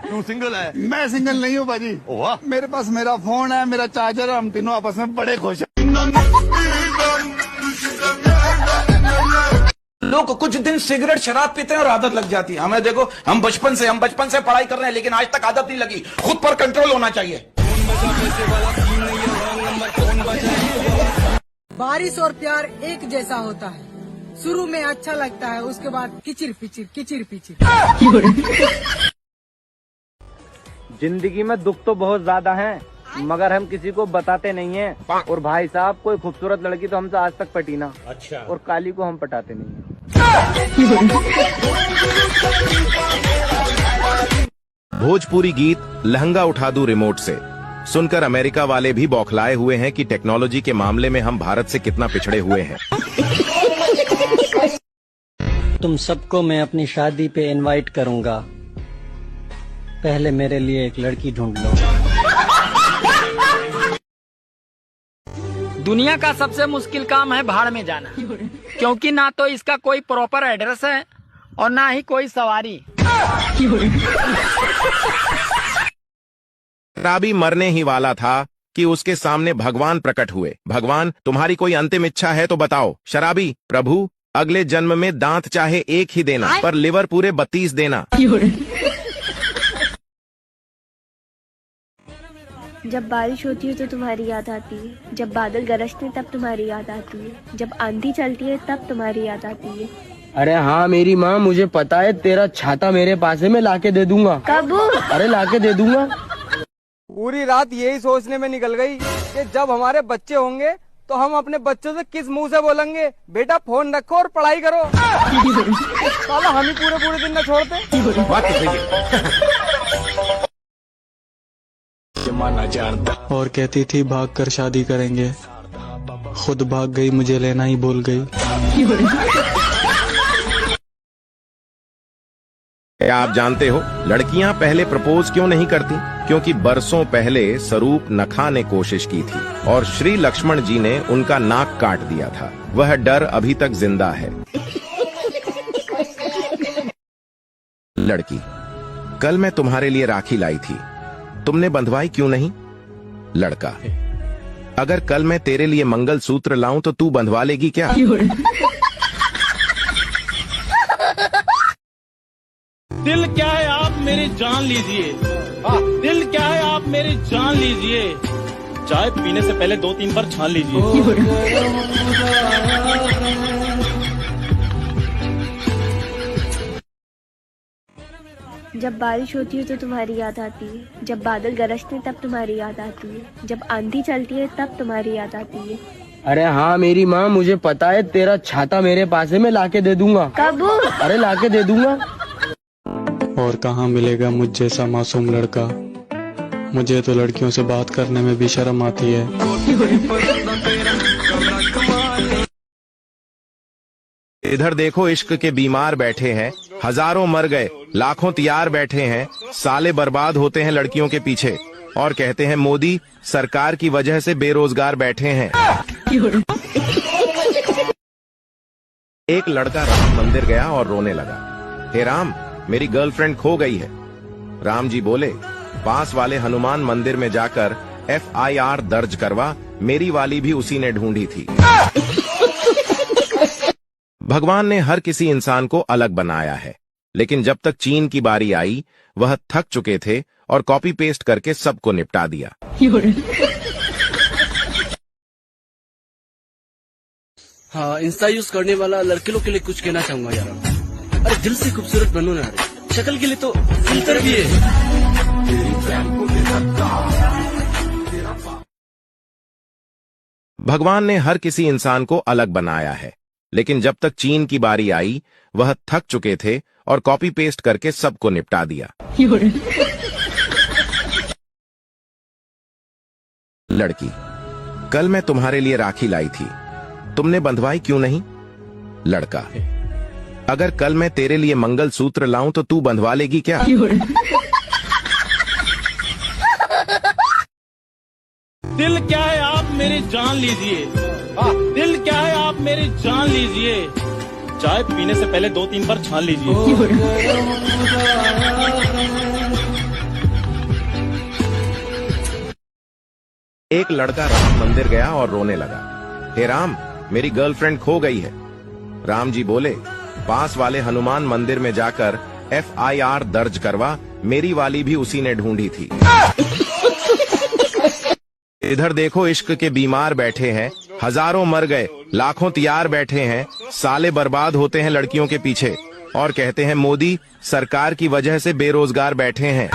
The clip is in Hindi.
तू सिंगल है? मैं सिंगल नहीं हूँ भाजी। वाह, मेरे पास मेरा फोन है, मेरा चार्जर है, हम तीनों आपस में बड़े खुश हैं। लोग कुछ दिन सिगरेट शराब पीते हैं और आदत लग जाती है। हमें देखो, हम बचपन से पढ़ाई कर रहे हैं, लेकिन आज तक आदत नहीं लगी। खुद पर कंट्रोल होना चाहिए। बारिश और प्यार एक जैसा होता है। शुरू में अच्छा लगता है, उसके बाद किचिर पिचिर। जिंदगी में दुख तो बहुत ज्यादा हैं, मगर हम किसी को बताते नहीं हैं। और भाई साहब, कोई खूबसूरत लड़की तो हमसे आज तक पटी ना। अच्छा। और काली को हम पटाते नहीं हैं। भोजपुरी गीत लहंगा उठा दूं रिमोट से सुनकर अमेरिका वाले भी बौखलाए हुए हैं कि टेक्नोलॉजी के मामले में हम भारत से कितना पिछड़े हुए हैं। तुम सबको मैं अपनी शादी पे इनवाइट करूंगा, पहले मेरे लिए एक लड़की ढूंढ लो। दुनिया का सबसे मुश्किल काम है भाड़ में जाना, क्योंकि ना तो इसका कोई प्रॉपर एड्रेस है और ना ही कोई सवारी। शराबी मरने ही वाला था कि उसके सामने भगवान प्रकट हुए। भगवान, तुम्हारी कोई अंतिम इच्छा है तो बताओ। शराबी, प्रभु, अगले जन्म में दांत चाहे एक ही देना, पर लिवर पूरे 32 देना। जब बारिश होती है तो तुम्हारी याद आती है, जब बादल गरजते तब तुम्हारी याद आती है, जब आंधी चलती है तब तुम्हारी याद आती है। अरे हाँ मेरी माँ, मुझे पता है तेरा छाता मेरे पास है, मैं लाके दे दूंगा। कब? अरे लाके दे दूंगा। पूरी रात यही सोचने में निकल गई कि जब हमारे बच्चे होंगे तो हम अपने बच्चों से किस मुंह से बोलेंगे, बेटा फोन रखो और पढ़ाई करो। साला हम ही पूरे दिन न छोड़ते। बात तो सही है। और कहती थी भाग कर शादी करेंगे, खुद भाग गई, मुझे लेना ही भूल गई। आप जानते हो लड़कियां पहले प्रपोज क्यों नहीं करती? क्योंकि बरसों पहले स्वरूप नखा ने कोशिश की थी और श्री लक्ष्मण जी ने उनका नाक काट दिया था। वह डर अभी तक जिंदा है। लड़की, कल मैं तुम्हारे लिए राखी लाई थी, तुमने बंधवाई क्यों नहीं? लड़का, अगर कल मैं तेरे लिए मंगल सूत्र लाऊं तो तू बंधवा लेगी क्या? दिल क्या है आप मेरी जान लीजिए, दिल क्या है आप मेरी जान लीजिए, चाय पीने से पहले 2-3 बार छान लीजिए। जब बारिश होती है तो तुम्हारी याद आती है, जब बादल गरजते तब तुम्हारी याद आती है, जब आंधी चलती है तब तुम्हारी याद आती है। अरे हाँ मेरी माँ, मुझे पता है तेरा छाता मेरे पास है, मैं लाके दे दूंगा। कब? अरे लाके दे दूंगा। और कहाँ मिलेगा मुझ जैसा मासूम लड़का, मुझे तो लड़कियों से बात करने में भी शर्म आती है। इधर देखो, इश्क के बीमार बैठे हैं, हजारों मर गए, लाखों तैयार बैठे हैं, साले बर्बाद होते हैं लड़कियों के पीछे और कहते हैं मोदी सरकार की वजह से बेरोजगार बैठे हैं। एक लड़का राम मंदिर गया और रोने लगा, हे राम, मेरी गर्लफ्रेंड खो गई है। राम जी बोले, पास वाले हनुमान मंदिर में जाकर FIR दर्ज करवा, मेरी वाली भी उसी ने ढूंढी थी। भगवान ने हर किसी इंसान को अलग बनाया है, लेकिन जब तक चीन की बारी आई, वह थक चुके थे और कॉपी पेस्ट करके सबको निपटा दिया। हाँ, इंस्टा यूज करने वाला लड़के लोग के लिए कुछ कहना चाहूंगा यार। अरे दिल से खूबसूरत बनो ना, शक्ल के लिए तो फिल्टर भी है। भगवान ने हर किसी इंसान को अलग बनाया है, लेकिन जब तक चीन की बारी आई, वह थक चुके थे और कॉपी पेस्ट करके सबको निपटा दिया। लड़की, कल मैं तुम्हारे लिए राखी लाई थी, तुमने बंधवाई क्यों नहीं? लड़का, अगर कल मैं तेरे लिए मंगल सूत्र लाऊं तो तू बंधवा लेगी क्या? दिल क्या है आप मेरी जान लीजिए, दिल क्या है आप मेरी जान लीजिए, चाय पीने से पहले 2-3 बार छान लीजिए। एक लड़का राम मंदिर गया और रोने लगा। हे राम, मेरी गर्लफ्रेंड खो गई है। राम जी बोले, पास वाले हनुमान मंदिर में जाकर FIR दर्ज करवा, मेरी वाली भी उसी ने ढूंढी थी। इधर देखो, इश्क के बीमार बैठे हैं, हजारों मर गए, लाखों तैयार बैठे हैं, साले बर्बाद होते हैं लड़कियों के पीछे और कहते हैं मोदी सरकार की वजह से बेरोजगार बैठे हैं।